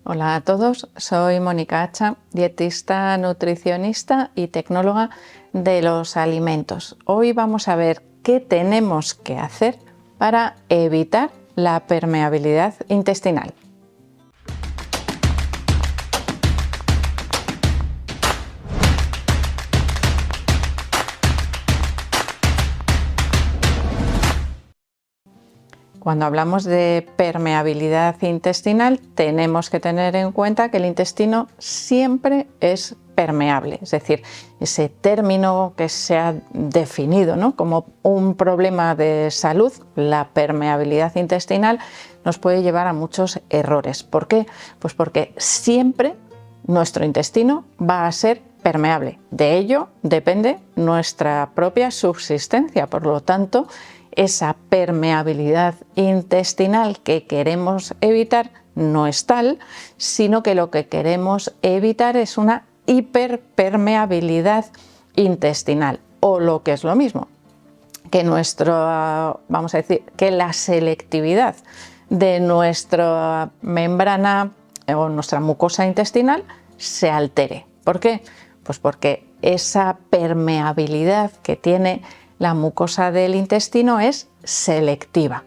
Hola a todos, soy Mónica Hacha, dietista, nutricionista y tecnóloga de los alimentos. Hoy vamos a ver qué tenemos que hacer para evitar la permeabilidad intestinal. Cuando hablamos de permeabilidad intestinal, tenemos que tener en cuenta que el intestino siempre es permeable, es decir, ese término que se ha definido, ¿no?, como un problema de salud, la permeabilidad intestinal, nos puede llevar a muchos errores. ¿Por qué? Pues porque siempre nuestro intestino va a ser permeable. De ello depende nuestra propia subsistencia, por lo tanto, esa permeabilidad intestinal que queremos evitar no es tal, sino que lo que queremos evitar es una hiperpermeabilidad intestinal, o lo que es lo mismo, que vamos a decir, que la selectividad de nuestra membrana o nuestra mucosa intestinal se altere. ¿Por qué? Pues porque esa permeabilidad que tiene la mucosa del intestino es selectiva.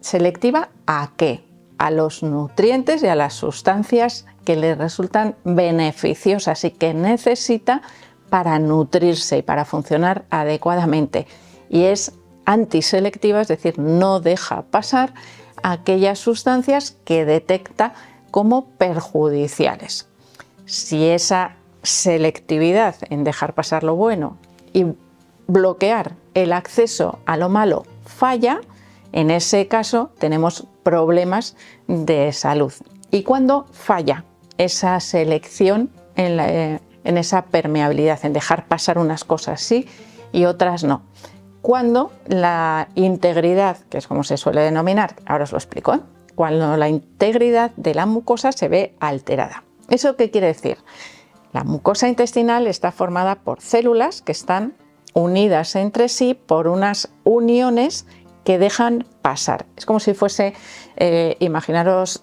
¿Selectiva a qué? A los nutrientes y a las sustancias que le resultan beneficiosas y que necesita para nutrirse y para funcionar adecuadamente. Y es antiselectiva, es decir, no deja pasar aquellas sustancias que detecta como perjudiciales. Si esa selectividad en dejar pasar lo bueno y bloquear el acceso a lo malo falla, en ese caso tenemos problemas de salud. ¿Y cuándo falla esa selección en esa permeabilidad, en dejar pasar unas cosas sí y otras no? Cuando la integridad, que es como se suele denominar, ahora os lo explico, cuando la integridad de la mucosa se ve alterada. ¿Eso qué quiere decir? La mucosa intestinal está formada por células que están unidas entre sí por unas uniones que dejan pasar. Es como si fuese, imaginaros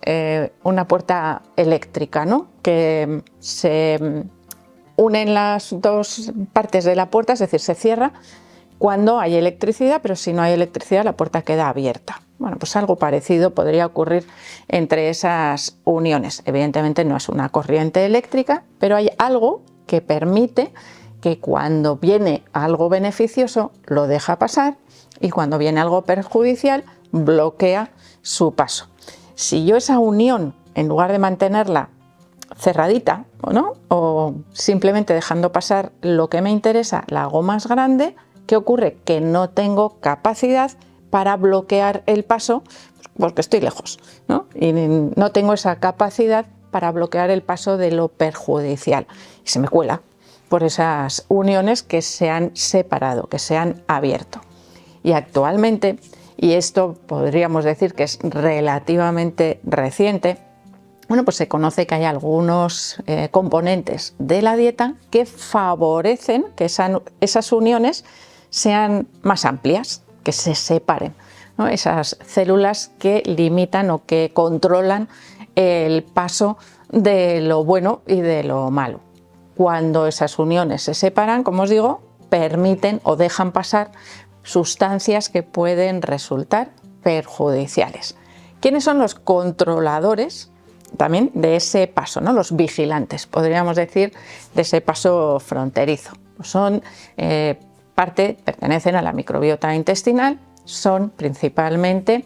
una puerta eléctrica, ¿no?, que se unen las dos partes de la puerta, es decir, se cierra cuando hay electricidad, pero si no hay electricidad la puerta queda abierta. Bueno, pues algo parecido podría ocurrir entre esas uniones. Evidentemente no es una corriente eléctrica, pero hay algo que permite que cuando viene algo beneficioso lo deja pasar y cuando viene algo perjudicial bloquea su paso. Si yo esa unión, en lugar de mantenerla cerradita, ¿no?, o simplemente dejando pasar lo que me interesa, la hago más grande, ¿qué ocurre? Que no tengo capacidad para bloquear el paso porque estoy lejos, ¿no?, y no tengo esa capacidad para bloquear el paso de lo perjudicial y se me cuela por esas uniones que se han separado, que se han abierto. Y actualmente, y esto podríamos decir que es relativamente reciente, bueno, pues se conoce que hay algunos componentes de la dieta que favorecen que esas uniones sean más amplias, que se separen, ¿no?, esas células que limitan o que controlan el paso de lo bueno y de lo malo. Cuando esas uniones se separan, como os digo, permiten o dejan pasar sustancias que pueden resultar perjudiciales. ¿Quiénes son los controladores también de ese paso, ¿no?, los vigilantes, podríamos decir, de ese paso fronterizo? Son pertenecen a la microbiota intestinal, son principalmente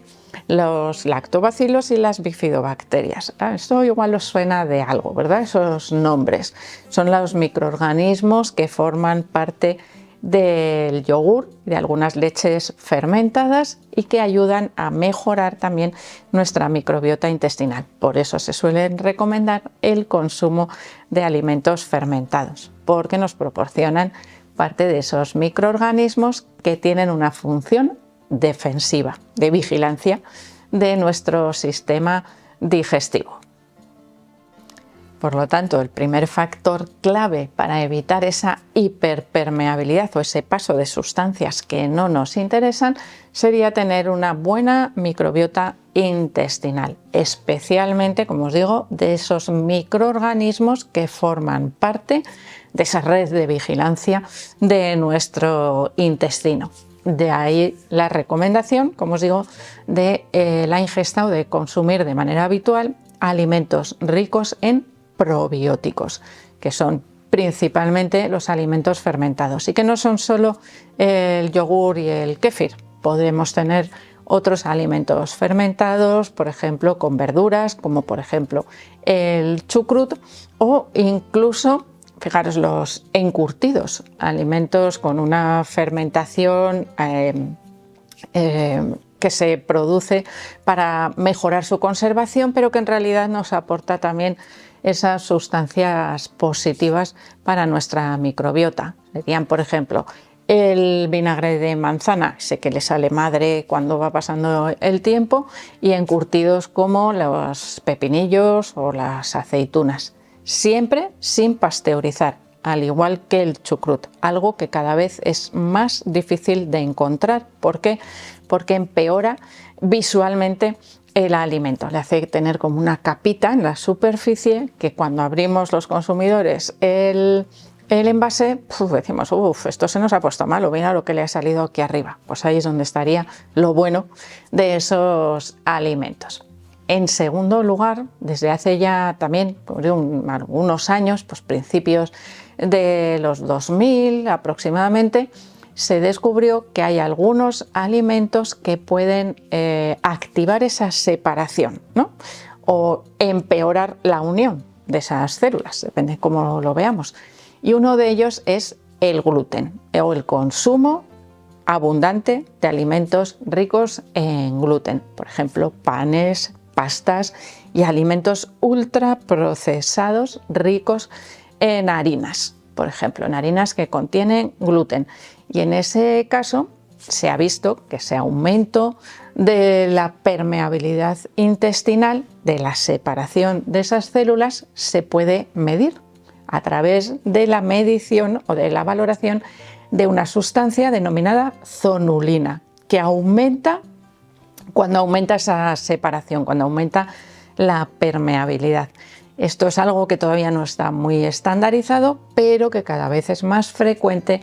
los lactobacilos y las bifidobacterias. Esto igual os suena de algo, ¿verdad? Esos nombres son los microorganismos que forman parte del yogur, de algunas leches fermentadas y que ayudan a mejorar también nuestra microbiota intestinal. Por eso se suele recomendar el consumo de alimentos fermentados, porque nos proporcionan parte de esos microorganismos que tienen una función defensiva, de vigilancia de nuestro sistema digestivo. Por lo tanto, el primer factor clave para evitar esa hiperpermeabilidad o ese paso de sustancias que no nos interesan sería tener una buena microbiota intestinal, especialmente, como os digo, de esos microorganismos que forman parte de esa red de vigilancia de nuestro intestino. De ahí la recomendación, como os digo, de la ingesta o de consumir de manera habitual alimentos ricos en probióticos, que son principalmente los alimentos fermentados y que no son solo el yogur y el kéfir. Podemos tener otros alimentos fermentados, por ejemplo, con verduras, como por ejemplo el chucrut, o incluso, fijaros, los encurtidos, alimentos con una fermentación que se produce para mejorar su conservación, pero que en realidad nos aporta también esas sustancias positivas para nuestra microbiota. Serían, por ejemplo, el vinagre de manzana, ese que le sale madre cuando va pasando el tiempo, y encurtidos como los pepinillos o las aceitunas, siempre sin pasteurizar, al igual que el chucrut, algo que cada vez es más difícil de encontrar. ¿Por qué? Porque empeora visualmente el alimento, le hace tener como una capita en la superficie que cuando abrimos los consumidores el envase, decimos, esto se nos ha puesto malo, mira lo que le ha salido aquí arriba. Pues ahí es donde estaría lo bueno de esos alimentos. En segundo lugar, desde hace ya también algunos años, pues principios de los 2000 aproximadamente, se descubrió que hay algunos alimentos que pueden activar esa separación, ¿no? O empeorar la unión de esas células, depende de cómo lo veamos. Y uno de ellos es el gluten o el consumo abundante de alimentos ricos en gluten, por ejemplo, panes, pastas y alimentos ultraprocesados ricos en harinas, por ejemplo, en harinas que contienen gluten. Y en ese caso se ha visto que ese aumento de la permeabilidad intestinal, de la separación de esas células, se puede medir a través de la medición o de la valoración de una sustancia denominada zonulina, que aumenta cuando aumenta esa separación, cuando aumenta la permeabilidad. Esto es algo que todavía no está muy estandarizado, pero que cada vez es más frecuente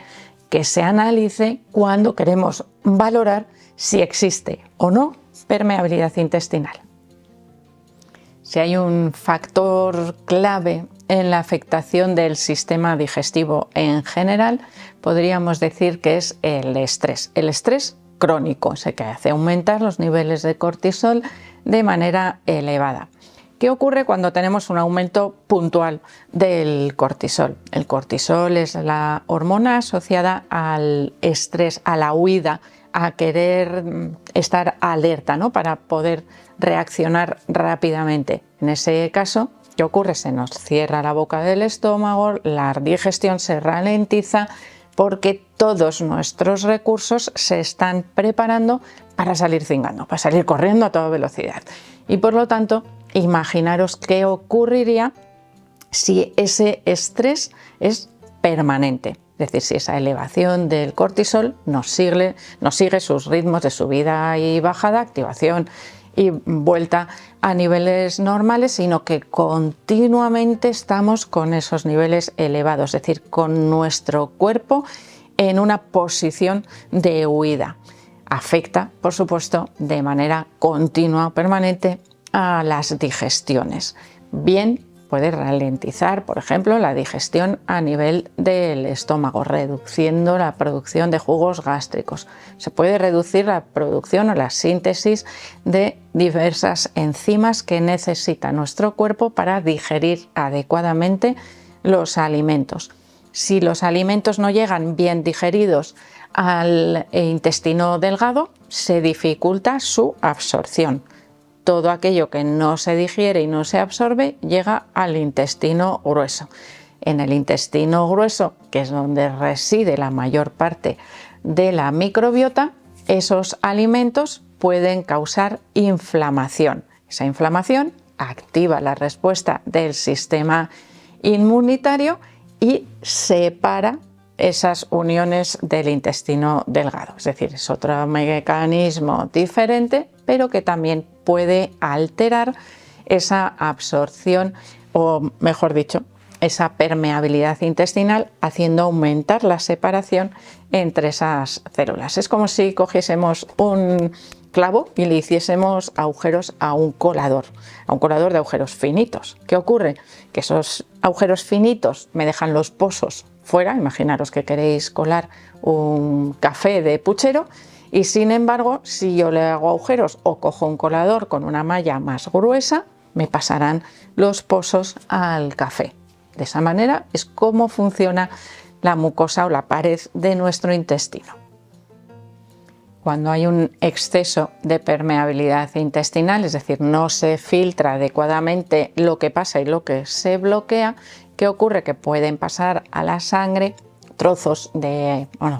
que se analice cuando queremos valorar si existe o no permeabilidad intestinal. Si hay un factor clave en la afectación del sistema digestivo en general, podríamos decir que es el estrés. El estrés crónico, ese que hace aumentar los niveles de cortisol de manera elevada. ¿Qué ocurre cuando tenemos un aumento puntual del cortisol? El cortisol es la hormona asociada al estrés, a la huida, a querer estar alerta, ¿no? Para poder reaccionar rápidamente. En ese caso, ¿qué ocurre? Se nos cierra la boca del estómago, la digestión se ralentiza porque todos nuestros recursos se están preparando para salir cingando, para salir corriendo a toda velocidad. Y por lo tanto, imaginaros qué ocurriría si ese estrés es permanente, es decir, si esa elevación del cortisol nos sigue sus ritmos de subida y bajada, activación y vuelta a niveles normales, sino que continuamente estamos con esos niveles elevados, es decir, con nuestro cuerpo en una posición de huida. Afecta, por supuesto, de manera continua o permanente a las digestiones. Bien, puede ralentizar, por ejemplo, la digestión a nivel del estómago, reduciendo la producción de jugos gástricos. Se puede reducir la producción o la síntesis de diversas enzimas que necesita nuestro cuerpo para digerir adecuadamente los alimentos. Si los alimentos no llegan bien digeridos al intestino delgado, se dificulta su absorción. Todo aquello que no se digiere y no se absorbe llega al intestino grueso. En el intestino grueso, que es donde reside la mayor parte de la microbiota, esos alimentos pueden causar inflamación. Esa inflamación activa la respuesta del sistema inmunitario y separa esas uniones del intestino delgado. Es decir, es otro mecanismo diferente, pero que también puede alterar esa absorción, o mejor dicho, esa permeabilidad intestinal, haciendo aumentar la separación entre esas células. Es como si cogiésemos un clavo y le hiciésemos agujeros a un colador de agujeros finitos. ¿Qué ocurre? Que esos agujeros finitos me dejan los pozos fuera. Imaginaros que queréis colar un café de puchero y, sin embargo, si yo le hago agujeros o cojo un colador con una malla más gruesa, me pasarán los pozos al café. De esa manera es como funciona la mucosa o la pared de nuestro intestino. Cuando hay un exceso de permeabilidad intestinal, es decir, no se filtra adecuadamente lo que pasa y lo que se bloquea, ¿qué ocurre? Que pueden pasar a la sangre trozos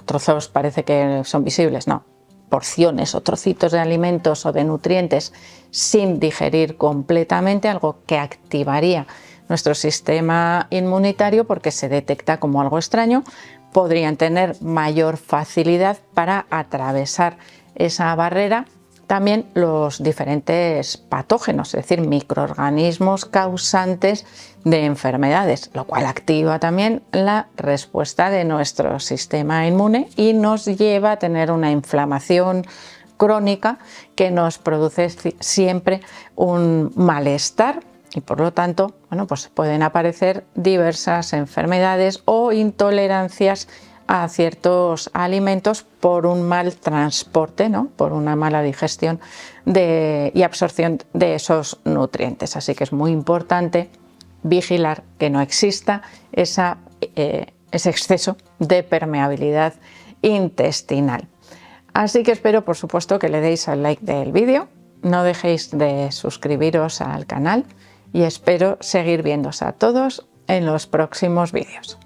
trozos parece que son visibles, no, porciones o trocitos de alimentos o de nutrientes sin digerir completamente, algo que activaría nuestro sistema inmunitario porque se detecta como algo extraño. Podrían tener mayor facilidad para atravesar esa barrera también los diferentes patógenos, es decir, microorganismos causantes de enfermedades, lo cual activa también la respuesta de nuestro sistema inmune y nos lleva a tener una inflamación crónica que nos produce siempre un malestar. Y por lo tanto, pues pueden aparecer diversas enfermedades o intolerancias a ciertos alimentos por un mal transporte, por una mala digestión y absorción de esos nutrientes. Así que es muy importante vigilar que no exista ese exceso de permeabilidad intestinal. Así que espero, por supuesto, que le deis al like del vídeo, no dejéis de suscribiros al canal y espero seguir viéndose a todos en los próximos vídeos.